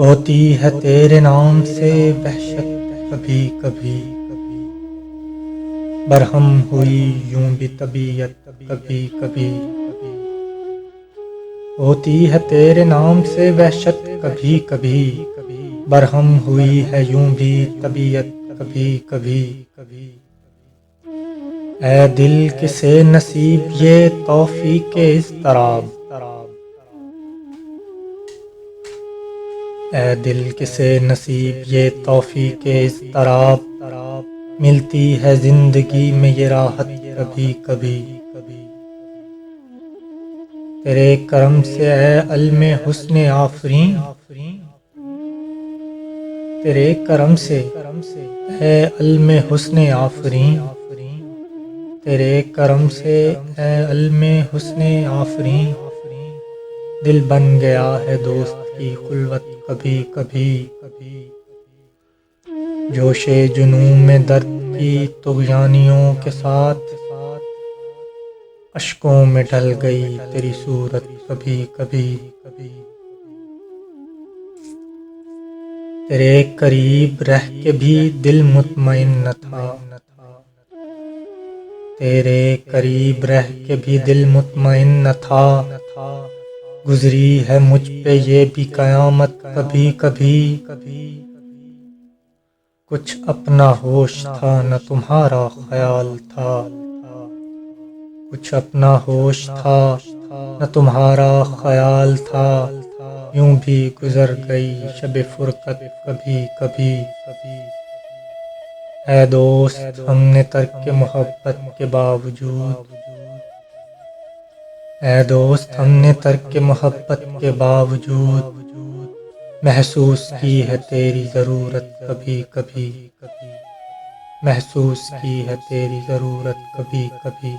होती है तेरे नाम से वहशत कभी कभी, बरहम हुई यूं भी तबीयत कभी कभी। होती है तेरे नाम से वहशत कभी कभी, बरहम हुई है यूं भी तबीयत कभी कभी। ऐ दिल किसे नसीब ये तौफीके इज़्तिराब, ऐ दिल किसे नसीब ये तौफीके इज़्तिराब। मिलती है जिंदगी में ये राहत कभी कभी। तेरे करम से ऐ अल्मे हुस्ने आफरीं, तेरे करम से ऐ अल्मे हुस्ने आफरीं, तेरे करम से ऐ अल्मे हुस्ने आफरीं। दिल बन गया है दोस्त की खुलवत कभी कभी। जोशे जुनून में दर्द की तुग़यानियों के साथ, अश्कों में ढल गई तेरी सूरत कभी कभी। तेरे करीब रह के भी दिल मुतमइन न था, तेरे करीब रह के भी दिल मुतमइन न था। गुजरी है मुझ पे ये भी क़यामत कभी कभी। कुछ अपना होश था न तुम्हारा ख्याल था, कुछ अपना होश था न तुम्हारा ख्याल था। यूं भी गुजर गई शब फुरकत कभी कभी। ऐ दोस्त हमने तर्क मोहब्बत के बावजूद, ऐ दोस्त हमने तर्क मोहब्बत के बावजूद महसूस की है तेरी ज़रूरत कभी कभी। महसूस की है तेरी ज़रूरत कभी कभी।